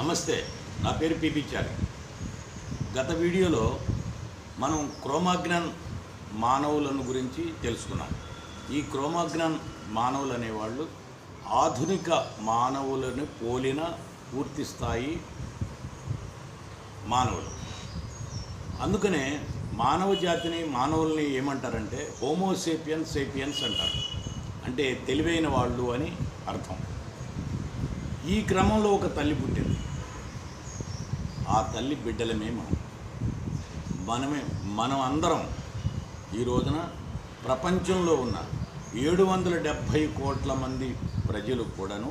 నమస్తే, నా పేరు పిబిచారి. గత వీడియోలో మనం క్రోమాగ్నాన్ మానవులను గురించి తెలుసుకున్నాం. ఈ క్రోమాగ్నాన్ మానవులు అనేవాళ్ళు ఆధునిక మానవులను పోలిన పూర్తి స్థాయి మానవులు. అందుకనే మానవ జాతిని మానవుల్ని ఏమంటారంటే హోమోసేపియన్స్ సేపియన్స్ అంటారు. అంటే తెలివైన వాళ్ళు అని అర్థం. ఈ క్రమంలో ఒక తల్లి పుట్టింది. ఆ తల్లి బిడ్డలమే మనం అందరం ఈ రోజున ప్రపంచంలో ఉన్న 770 కోట్ల మంది ప్రజలు కూడాను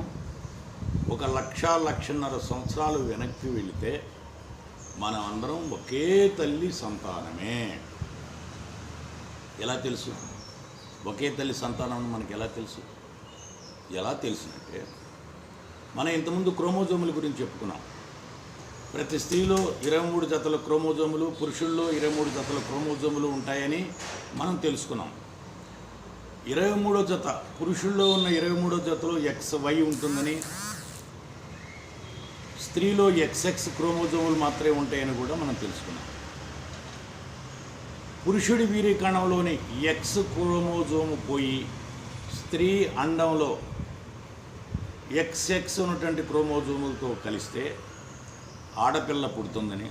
1,00,00,000 సంవత్సరాలు వెనక్కి వెళితే మనం అందరం ఒకే తల్లి సంతానమే. ఎలా తెలుసు? ఒకే తల్లి సంతానం మనకి ఎలా తెలుసు? ఎలా తెలుసునంటే మనం ఇంతకుముందు క్రోమోజోముల గురించి చెప్పుకున్నాం. ప్రతి స్త్రీలో 23 జతల క్రోమోజోములు, పురుషుల్లో 23 జతల క్రోమోజోములు ఉంటాయని మనం తెలుసుకున్నాం. 23వ జత పురుషుల్లో ఉన్న 23వ జతలో XY ఉంటుందని, స్త్రీలో XX క్రోమోజోములు మాత్రమే ఉంటాయని కూడా మనం తెలుసుకున్నాం. పురుషుడి వీర్యకణంలోని X క్రోమోజోము పోయి స్త్రీ అండంలో XX ఉన్నటువంటి క్రోమోజోములతో కలిస్తే ఆడపిల్ల పుడుతుందని,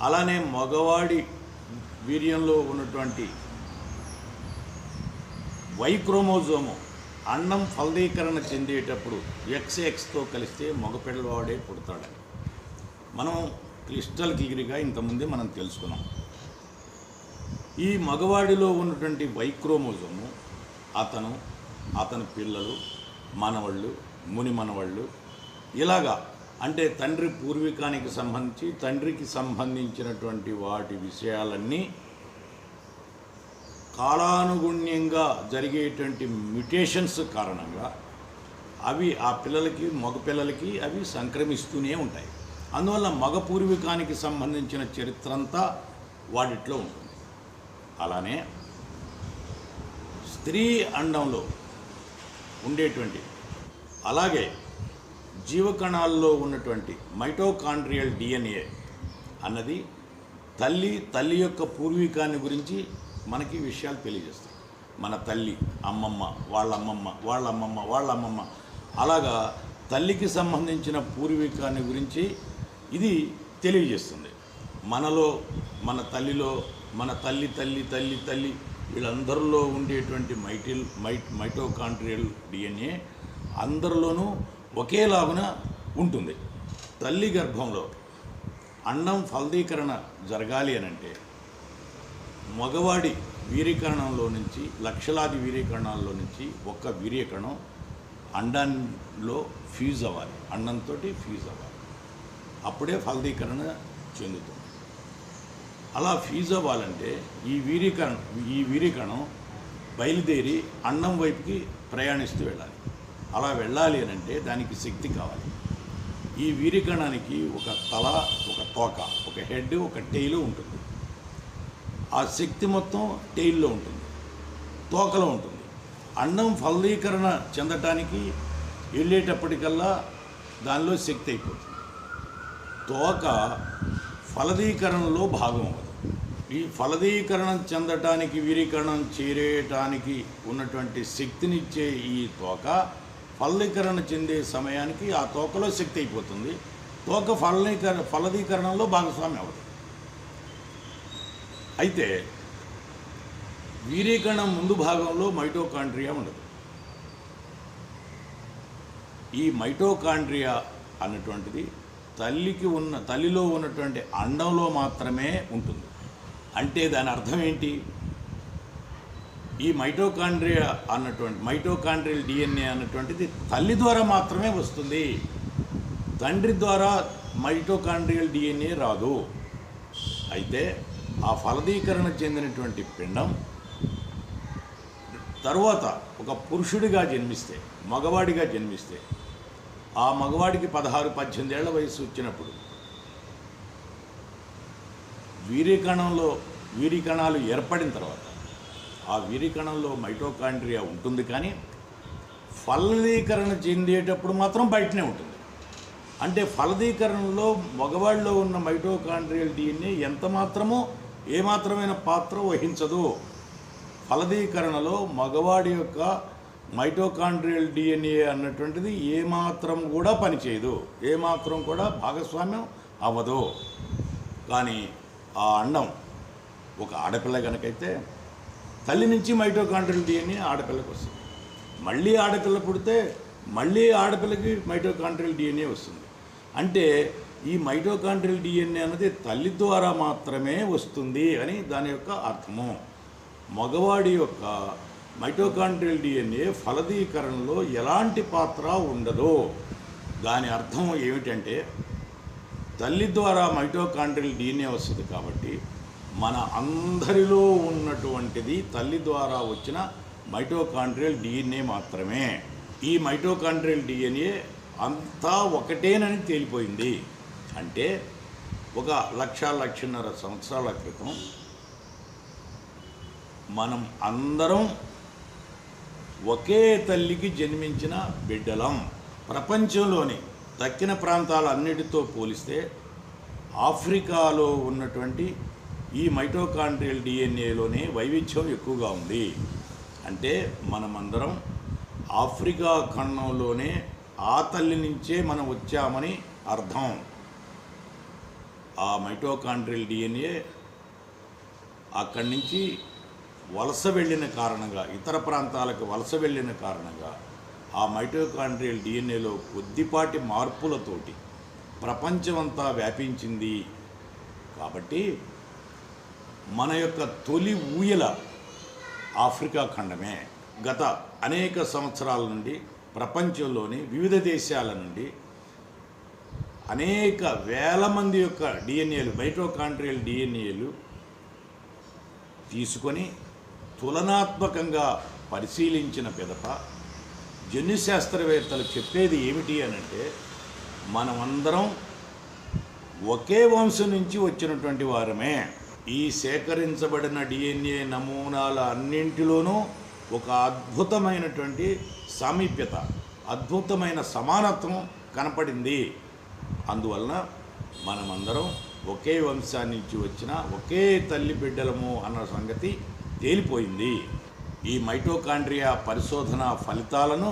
అలానే మగవాడి వీర్యంలో ఉన్నటువంటి Y క్రోమోజోము అండం ఫలదీకరణ చెందేటప్పుడు XXతో కలిస్తే మగపిల్లవాడే పుడతాడని మనం క్లిస్టల్ క్లియర్గా ఇంతకుముందే మనం తెలుసుకున్నాం. ఈ మగవాడిలో ఉన్నటువంటి Y క్రోమోజోము అతని పిల్లలు, మనవళ్ళు, ముని మనవళ్ళు, ఇలాగా అంటే తండ్రి పూర్వీకానికి సంబంధించి తండ్రికి సంబంధించినటువంటి వాటి విషయాలన్నీ కాలానుగుణ్యంగా జరిగేటువంటి మ్యుటేషన్స్ కారణంగా అవి ఆ పిల్లలకి, మగపిల్లలకి అవి సంక్రమిస్తూనే ఉంటాయి. అందువల్ల మగ పూర్వీకానికి సంబంధించిన చరిత్ర అంతా వాటిట్లో ఉంటుంది. అలానే స్త్రీ అండంలో ఉండేటువంటి, అలాగే జీవకణాల్లో ఉన్నటువంటి మైటోకాండ్రియల్ DNA అన్నది తల్లి యొక్క పూర్వీకాన్ని గురించి మనకి విషయాలు తెలియజేస్తాయి. మన తల్లి, అమ్మమ్మ, వాళ్ళమ్మమ్మ అలాగా తల్లికి సంబంధించిన పూర్వీకాన్ని గురించి ఇది తెలియజేస్తుంది. మనలో, మన తల్లిలో, మన తల్లి వీళ్ళందరిలో ఉండేటువంటి మైటోకాండ్రియల్ DNA అందరిలోనూ ఒకేలాగున ఉంటుంది. తల్లి గర్భంలో అండం ఫలదీకరణ జరగాలి అనంటే మగవాడి వీర్యకణంలో నుంచి, లక్షలాది వీర్యకణాల్లో నుంచి ఒక్క వీర్యకణం అండంలో ఫ్యూజ్ అవ్వాలి, అండంతో ఫ్యూజ్ అవ్వాలి. అప్పుడే ఫలదీకరణ చెందుతుంది. అలా ఫ్యూజ్ అవ్వాలంటే ఈ వీర్యకణం బయలుదేరి అండం వైపుకి ప్రయాణిస్తూ వెళ్ళాలి. అలా వెళ్ళాలి అని అంటే దానికి శక్తి కావాలి. ఈ వీర్యకణానికి ఒక తల, ఒక తోక, ఒక హెడ్, ఒక టెయిల్ ఉంటుంది. ఆ శక్తి మొత్తం టెయిల్లో ఉంటుంది, తోకలో ఉంటుంది. అండం ఫలదీకరణ చెందటానికి వెళ్ళేటప్పటికల్లా దానిలో శక్తి అయిపోతుంది. తోక ఫలదీకరణలో భాగం అవ్వదు. ఈ ఫలదీకరణం చెందటానికి, వీర్యకరణం చేరేయటానికి ఉన్నటువంటి శక్తినిచ్చే ఈ తోక ఫలదీకరణ చెందే సమయానికి ఆ తోకలో శక్తి అయిపోతుంది. తోక ఫలదీకరణలో భాగస్వామి అవ్వదు. అయితే వీర్యకణం ముందు భాగంలో మైటోకాండ్రియా ఉండదు. ఈ మైటోకాండ్రియా అన్నటువంటిది తల్లిలో ఉన్నటువంటి అండంలో మాత్రమే ఉంటుంది. అంటే దాని అర్థం ఏంటి? ఈ మైటోకాండ్రియల్ DNA అన్నటువంటిది తల్లి ద్వారా మాత్రమే వస్తుంది. తండ్రి ద్వారా మైటోకాండ్రియల్ DNA రాదు. అయితే ఆ ఫలదీకరణ చెందినటువంటి పిండం తరువాత ఒక పురుషుడిగా జన్మిస్తే, మగవాడిగా జన్మిస్తే, ఆ మగవాడికి 16-18 ఏళ్ల వయసు వచ్చినప్పుడు వీర్యకణాలు ఏర్పడిన తర్వాత ఆ వీర్యకణంలో మైటోకాండ్రియా ఉంటుంది, కానీ ఫలదీకరణ చెందేటప్పుడు మాత్రం బయటనే ఉంటుంది. అంటే ఫలదీకరణలో మగవాళ్ళలో ఉన్న మైటోకాండ్రియల్ డిఎన్ఏ ఎంత మాత్రమో ఏమాత్రమైన పాత్ర వహించదు. ఫలదీకరణలో మగవాడి యొక్క మైటోకాండ్రియల్ డిఎన్ఏ అన్నటువంటిది ఏమాత్రం కూడా పనిచేయదు, ఏమాత్రం కూడా భాగస్వామ్యం అవ్వదు. కానీ ఆ అండం ఒక ఆడపిల్ల కనుకైతే తల్లి నుంచి మైటోకాండ్రియల్ డిఎన్ఏ ఆడపిల్లకి వస్తుంది, మళ్ళీ ఆడపిల్ల పుడితే మళ్ళీ ఆడపిల్లకి మైటోకాండ్రియల్ డిఎన్ఏ వస్తుంది. అంటే ఈ మైటోకాండ్రియల్ డిఎన్ఏ అనేది తల్లి ద్వారా మాత్రమే వస్తుంది అని దాని యొక్క అర్థము. మగవాడి యొక్క మైటోకాండ్రియల్ డిఎన్ఏ ఫలదీకరణలో ఎలాంటి పాత్ర ఉండదు. దాని అర్థం ఏమిటంటే తల్లి ద్వారా మైటోకాండ్రియల్ డిఎన్ఏ వస్తుంది కాబట్టి మన అందరిలో ఉన్నటువంటిది తల్లి ద్వారా వచ్చిన మైటోకాండ్రియల్ డిఎన్ఏ మాత్రమే. ఈ మైటోకాండ్రియల్ డిఎన్ఏ అంతా ఒకటేనని తేలిపోయింది. అంటే ఒక 1,00,00,000 సంవత్సరాల క్రితం మనం అందరం ఒకే తల్లికి జన్మించిన బిడ్డలం. ప్రపంచంలోని దక్కిన ప్రాంతాలన్నిటితో పోలిస్తే ఆఫ్రికాలో ఉన్నటువంటి ఈ మైటోకాండ్రియల్ డిఎన్ఏలోనే వైవిధ్యం ఎక్కువగా ఉంది. అంటే మనమందరం ఆఫ్రికా ఖండంలోనే ఆ తల్లి నుంచే మనం వచ్చామని అర్థం. ఆ మైటోకాండ్రియల్ డిఎన్ఏ అక్కడి నుంచి వలస వెళ్ళిన కారణంగా, ఇతర ప్రాంతాలకు వలస వెళ్ళిన కారణంగా ఆ మైటోకాండ్రియల్ డిఎన్ఏలో కొద్దిపాటి మార్పులతోటి ప్రపంచమంతా వ్యాపించింది. కాబట్టి మన యొక్క తొలి ఊయల ఆఫ్రికా ఖండమే. గత అనేక సంవత్సరాల నుండి ప్రపంచంలోని వివిధ దేశాల నుండి అనేక వేల మంది యొక్క డిఎన్ఏలు, మైటోకాండ్రియల్ డిఎన్ఏలు తీసుకొని తులనాత్మకంగా పరిశీలించిన పిదప జన్యుశాస్త్రవేత్తలు చెప్పేది ఏమిటి అనంటే మనమందరం ఒకే వంశం నుంచి వచ్చినటువంటి వారమే. ఈ సేకరించబడిన డిఎన్ఏ నమూనాల అన్నింటిలోనూ ఒక అద్భుతమైనటువంటి సామీప్యత, అద్భుతమైన సమానత్వం కనపడింది. అందువలన మనమందరం ఒకే వంశాన్ని నుంచి వచ్చిన ఒకే తల్లి బిడ్డలము అన్న సంగతి తేలిపోయింది. ఈ మైటోకాండ్రియా పరిశోధన ఫలితాలను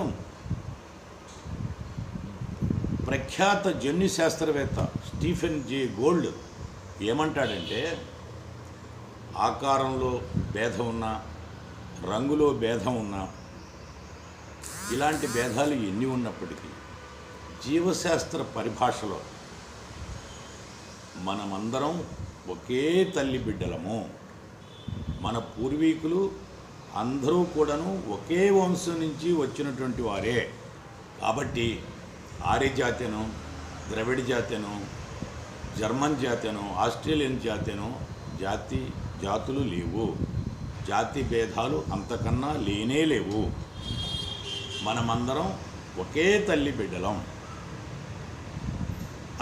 ప్రఖ్యాత జన్యు శాస్త్రవేత్త స్టీఫెన్ జే గోల్డ్ ఏమంటాడంటే ఆకారంలో భేదం ఉన్నా, రంగులో భేదం ఉన్నా, ఇలాంటి భేదాలు ఎన్ని ఉన్నప్పటికీ జీవశాస్త్ర పరిభాషలో మనమందరం ఒకే తల్లి బిడ్డలము. మన పూర్వీకులు అందరూ కూడాను ఒకే వంశం నుంచి వచ్చినటువంటి వారే. కాబట్టి ఆర్య జాతెను, ద్రవిడ జాతెను, జర్మన్ జాతెను, ఆస్ట్రేలియన్ జాతెను జాతులు లేవు. జాతి భేదాలు అంతకన్నా లేనే లేవు. మనమందరం ఒకే తల్లి బిడ్డలం.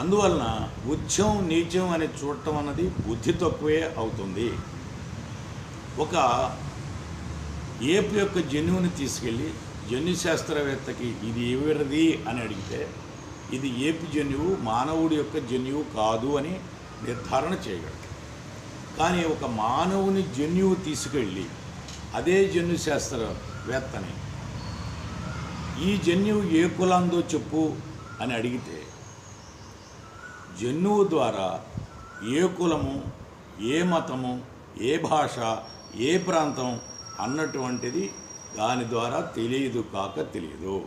అందువలన ఉచ్చం నీచం అని చూడటం అన్నది బుద్ధి తక్కువే అవుతుంది. ఒక ఏపు యొక్క జన్యువుని తీసుకెళ్ళి జన్యు శాస్త్రవేత్తకి ఇది ఎవరిది అని అడిగితే ఇది ఏపు జన్యువు, మానవుడి యొక్క జన్యువు కాదు అని నిర్ధారణ చేయగలడు. కానీ ఒక మానవుని జన్యువు తీసుకెళ్ళి అదే జన్యు శాస్త్రవేత్తని ఈ జన్యువు ఏ కులందో చెప్పు అని అడిగితే జన్యువు ద్వారా ఏ కులము, ఏ మతము, ఏ భాష, ఏ ప్రాంతం అన్నటువంటిది దాని ద్వారా తెలియదు.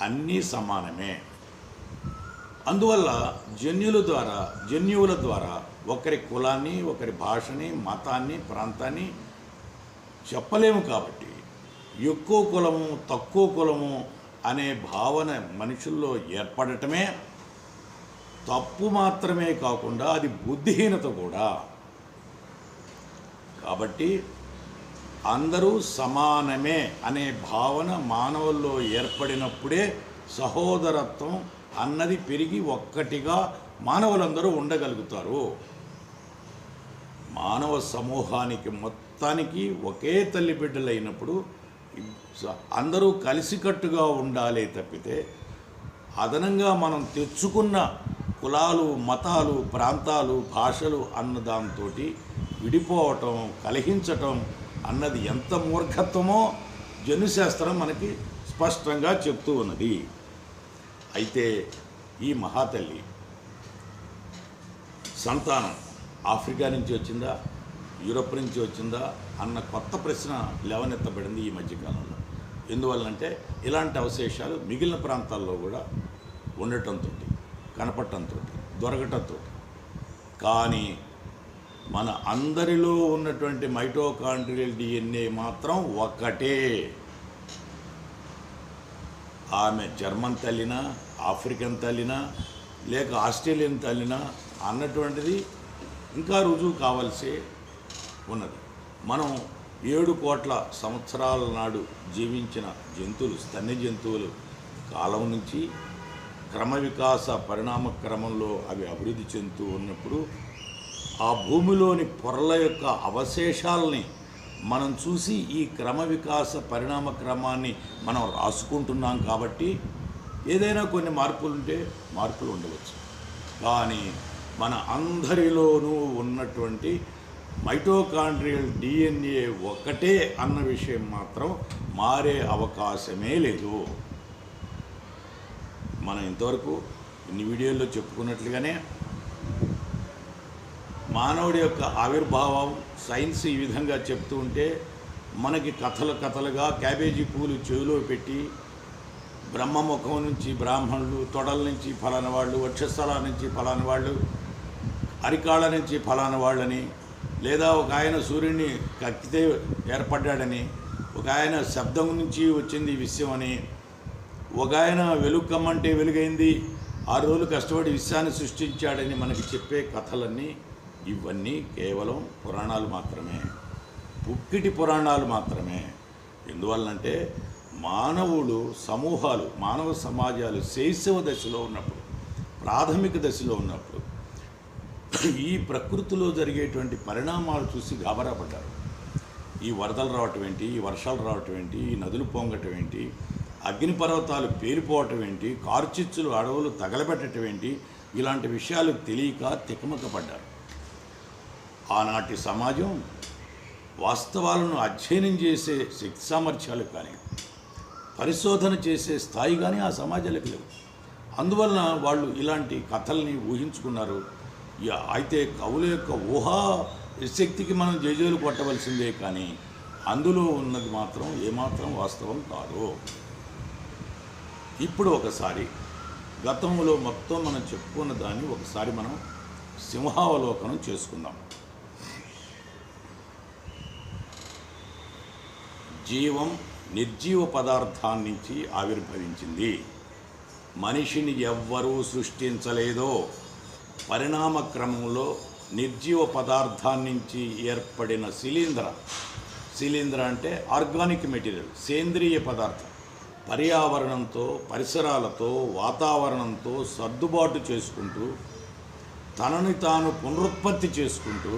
అన్నీ సమానమే. అందువల్ల జన్యువుల ద్వారా ఒకరి కులాన్ని, ఒకరి భాషని, మతాన్ని, ప్రాంతాన్ని చెప్పలేము. కాబట్టి ఎక్కువ కులము, తక్కువ కులము అనే భావన మనుషుల్లో ఏర్పడటమే తప్పు మాత్రమే కాకుండా అది బుద్ధిహీనత కూడా. కాబట్టి అందరూ సమానమే అనే భావన మానవుల్లో ఏర్పడినప్పుడే సహోదరత్వం అన్నది పెరిగి ఒక్కటిగా మానవులందరూ ఉండగలుగుతారు. మానవ సమూహానికి మొత్తానికి ఒకే తల్లి బిడ్డలైనప్పుడు అందరూ కలిసికట్టుగా ఉండాలే తప్పితే అదనంగా మనం తెచ్చుకున్న కులాలు, మతాలు, ప్రాంతాలు, భాషలు అన్న దాంతో విడిపోవటం, కలహించటం అన్నది ఎంత మూర్ఖత్వమో జన్యుశాస్త్రం మనకి స్పష్టంగా చెప్తూ ఉన్నది. అయితే ఈ మహాతల్లి సంతానం ఆఫ్రికా నుంచి వచ్చిందా, యూరోప్ నుంచి వచ్చిందా అన్న కొత్త ప్రశ్న లేవనెత్తబడింది ఈ మధ్యకాలంలో. ఎందువల్లంటే ఇలాంటి అవశేషాలు మిగిలిన ప్రాంతాల్లో కూడా ఉండటంతో, కనపడటంతో, దొరకటంతో. కానీ మన అందరిలో ఉన్నటువంటి మైటోకాండ్రియల్ డిఎన్ఏ మాత్రం ఒక్కటే. ఆమె జర్మన్ తల్లినా, ఆఫ్రికన్ తల్లినా, లేక ఆస్ట్రేలియన్ తల్లినా అన్నటువంటిది ఇంకా రుజువు కావాల్సి ఉన్నది. మనం 7 కోట్ల సంవత్సరాల నాడు జీవించిన జంతువులు, స్తన్య జంతువులు కాలం నుంచి క్రమ వికాస పరిణామ క్రమంలో అవి అభివృద్ధి చెందుతూ ఉన్నప్పుడు ఆ భూమిలోని పొరల యొక్క అవశేషాలని మనం చూసి ఈ క్రమ వికాస పరిణామ క్రమాన్ని మనం రాసుకుంటున్నాం. కాబట్టి ఏదైనా కొన్ని మార్పులు ఉండవచ్చు. కానీ మన అందరిలోనూ ఉన్నటువంటి మైటోకాండ్రియల్ డిఎన్ఏ ఒకటే అన్న విషయం మాత్రం మారే అవకాశమే లేదు. మనం ఇంతవరకు ఇన్ని వీడియోల్లో చెప్పుకున్నట్లుగానే మానవుడి యొక్క ఆవిర్భావం సైన్స్ ఈ విధంగా చెప్తూ ఉంటే మనకి కథలుగా క్యాబేజీ పూలు చెవిలో పెట్టి బ్రహ్మముఖం నుంచి బ్రాహ్మణులు, తొడల నుంచి ఫలానా వాళ్ళు, వక్షస్థలాల నుంచి ఫలానా వాళ్ళు, అరికాళ్ళ నుంచి ఫలానా వాళ్ళని, లేదా ఒక ఆయన సూర్యుడిని కక్కితే ఏర్పడ్డాడని, ఒక ఆయన శబ్దం నుంచి వచ్చింది ఈ విషయం అని, ఒక ఆయన వెలుగు కమ్మంటే వెలుగైంది, 6 రోజులు కష్టపడి విశ్వాన్ని సృష్టించాడని మనకి చెప్పే కథలన్నీ ఇవన్నీ కేవలం పురాణాలు మాత్రమే, పుక్కిటి పురాణాలు మాత్రమే. ఎందువల్లంటే మానవులు సమూహాలు, మానవ సమాజాలు శైశవ దశలో ఉన్నప్పుడు, ప్రాథమిక దశలో ఉన్నప్పుడు ఈ ప్రకృతిలో జరిగేటువంటి పరిణామాలు చూసి గాబరా పడ్డారు. ఈ వరదలు రావటం ఏంటి, ఈ వర్షాలు రావటం ఏంటి, ఈ నదులు పొంగటం ఏంటి, అగ్నిపర్వతాలు పేలిపోవటం ఏంటి, కార్చిచ్చులు అడవులు తగలబెట్టడం ఏంటి, ఇలాంటి విషయాలు తెలియక తికమకపడ్డారు. ఆనాటి సమాజం వాస్తవాలను అధ్యయనం చేసే శక్తి సామర్థ్యాలు కానీ, పరిశోధన చేసే స్థాయి కానీ ఆ సమాజాలకు లేవు. అందువలన వాళ్ళు ఇలాంటి కథల్ని ఊహించుకున్నారు. అయితే కవుల యొక్క ఊహా శక్తికి మనం జయజయలు కొట్టవలసిందే, కానీ అందులో ఉన్నది మాత్రం ఏమాత్రం వాస్తవం కాదు. ఇప్పుడు ఒకసారి గతంలో మొత్తం మనం చెప్పుకున్న దాన్ని ఒకసారి మనం సింహావలోకనం చేసుకుందాం. జీవం నిర్జీవ పదార్థాన్నించి ఆవిర్భవించింది. మనిషిని ఎవ్వరూ సృష్టించలేదో, పరిణామ క్రమంలో నిర్జీవ పదార్థాన్నించి ఏర్పడిన శిలీంధ్ర అంటే ఆర్గానిక్ మెటీరియల్, సేంద్రియ పదార్థం, పర్యావరణంతో, పరిసరాలతో, వాతావరణంతో సర్దుబాటు చేసుకుంటూ, తనని తాను పునరుత్పత్తి చేసుకుంటూ,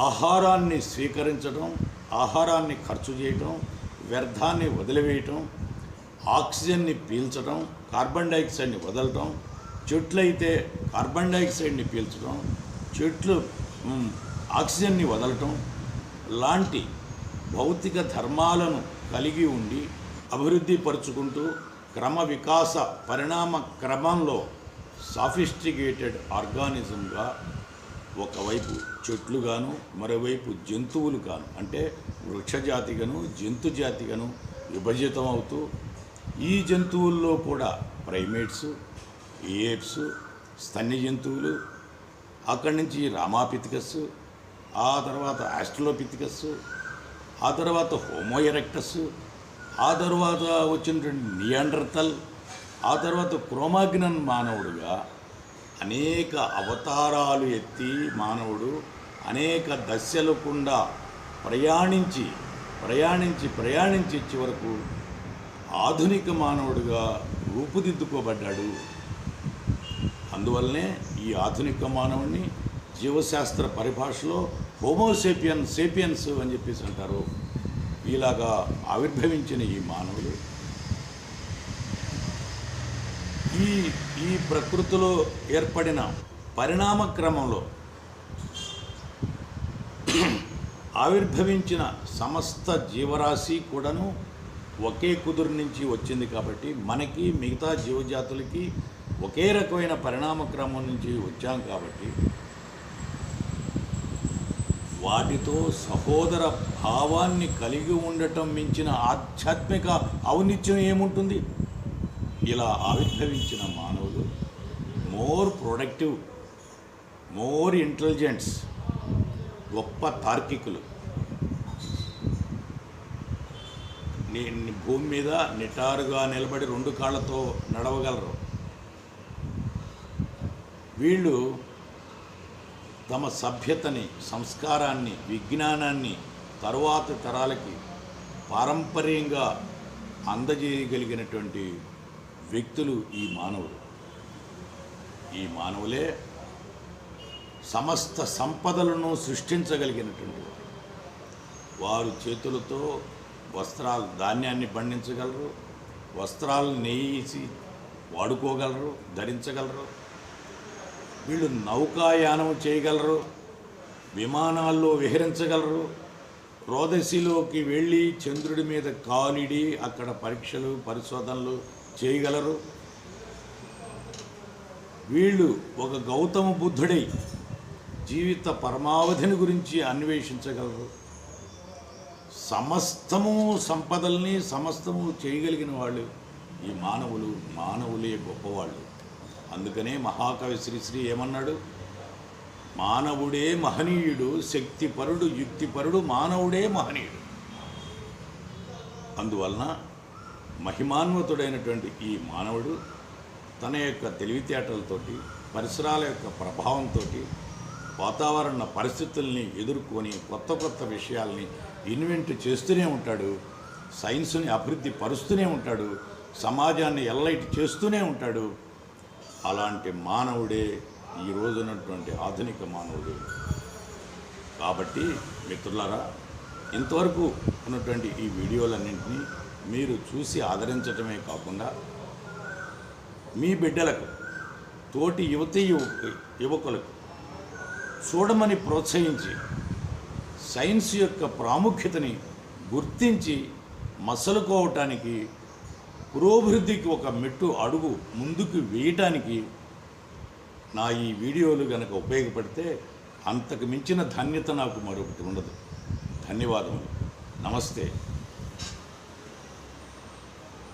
ఆహారాన్ని స్వీకరించడం, ఆహారాన్ని ఖర్చు చేయటం, వ్యర్థాన్ని వదిలివేయటం, ఆక్సిజన్ని పీల్చడం, కార్బన్ డైఆక్సైడ్ని వదలటం, చెట్లయితే కార్బన్ డైఆక్సైడ్ని పీల్చడం, చెట్లు ఆక్సిజన్ని వదలటం లాంటి భౌతిక ధర్మాలను కలిగి ఉండి అభివృద్ధి పరుచుకుంటూ క్రమ వికాస పరిణామ క్రమంలో సాఫిస్టికేటెడ్ ఆర్గానిజంగా ఒకవైపు చెట్లుగాను, మరోవైపు జంతువులు గాను, అంటే వృక్షజాతిగాను జంతుజాతిగాను విభజితం అవుతూ, ఈ జంతువుల్లో కూడా ప్రైమేట్స్, ఏప్స్, స్తన్య జంతువులు, అక్కడి నుంచి రామాపిథికస్, ఆ తర్వాత ఆస్ట్రలోపిథికస్, ఆ తర్వాత హోమో ఎరెక్టస్, ఆ తర్వాత వచ్చినటువంటి నియాండర్తల్, ఆ తర్వాత క్రోమాగ్నన్ మానవుడుగా అనేక అవతారాలు ఎత్తి మానవుడు అనేక దశలకుండా ప్రయాణించి చివరకు ఆధునిక మానవుడిగా రూపుదిద్దుకోబడ్డాడు. అందువల్లనే ఈ ఆధునిక మానవుడిని జీవశాస్త్ర పరిభాషలో సేపియన్స్ అని చెప్పేసి అంటారు. ఇలాగా ఆవిర్భవించిన ఈ మానవులు ఈ ఈ ప్రకృతిలో ఏర్పడిన పరిణామ క్రమంలో ఆవిర్భవించిన సమస్త జీవరాశి కూడాను ఒకే కుదురు నుంచి వచ్చింది కాబట్టి మనకి మిగతా జీవజాతులకి ఒకే రకమైన పరిణామ క్రమం నుంచి వచ్చాం కాబట్టి వాటితో సహోదర భావాన్ని కలిగి ఉండటం మించిన ఆధ్యాత్మిక ఔన్నిత్యం ఏముంటుంది? ఇలా ఆవిర్భవించిన మానవులు మోర్ ప్రొడక్టివ్, మోర్ ఇంటెలిజెంట్స్, గొప్ప తార్కికులు. భూమి మీద నిటారుగా నిలబడి 2 కాళ్ళతో నడవగలరు. వీళ్ళు తమ సభ్యతని, సంస్కారాన్ని, విజ్ఞానాన్ని తరువాత తరాలకి పారంపర్యంగా అందజేయగలిగినటువంటి వ్యక్తులు ఈ మానవులు. ఈ మానవులే సమస్త సంపదలను సృష్టించగలిగినటువంటి వారు. చేతులతో వస్త్రాలు, ధాన్యాన్ని పండించగలరు, వస్త్రాలు నేసి వాడుకోగలరు, ధరించగలరు. వీళ్ళు నౌకాయానం చేయగలరు, విమానాల్లో విహరించగలరు, రోదసిలోకి వెళ్ళి చంద్రుడి మీద కాలిడి అక్కడ పరీక్షలు పరిశోధనలు చేయగలరు. వీళ్ళు ఒక గౌతమ బుద్ధుడై జీవిత పరమావధిని గురించి అన్వేషించగలరు. సమస్తము సంపదల్ని సమస్తము చేయగలిగిన వాళ్ళు ఈ మానవులు. మానవులే గొప్పవాళ్ళు. అందుకనే మహాకవి శ్రీశ్రీ ఏమన్నాడు? మానవుడే మహనీయుడు, శక్తిపరుడు, యుక్తిపరుడు, మానవుడే మహనీయుడు. అందువలన మహిమాన్వితుడైనటువంటి ఈ మానవుడు తన యొక్క తెలివితేటలతోటి, పరిసరాల యొక్క ప్రభావంతో, వాతావరణ పరిస్థితుల్ని ఎదుర్కొని కొత్త కొత్త విషయాల్ని ఇన్వెంట్ చేస్తూనే ఉంటాడు. సైన్స్ని అభివృద్ధి పరుస్తూనే ఉంటాడు. సమాజాన్ని ఎల్లైట్ చేస్తూనే ఉంటాడు. అలాంటి మానవుడే ఈ రోజున్నటువంటి ఆధునిక మానవుడు. కాబట్టి మిత్రులారా, ఇంతవరకు ఉన్నటువంటి ఈ వీడియోలన్నింటినీ మీరు చూసి ఆదరించటమే కాకుండా మీ బిడ్డలకు, తోటి యువకులకు చూడమని ప్రోత్సహించి సైన్స్ యొక్క ప్రాముఖ్యతని గుర్తించి మసలుకోవటానికి, పురోభివృద్ధికి ఒక మెట్టు అడుగు ముందుకు వేయటానికి నా ఈ వీడియోలు కనుక ఉపయోగపడితే అంతకు మించిన ధన్యత నాకు మరొకటి ఉండదు. ధన్యవాదములు. నమస్తే.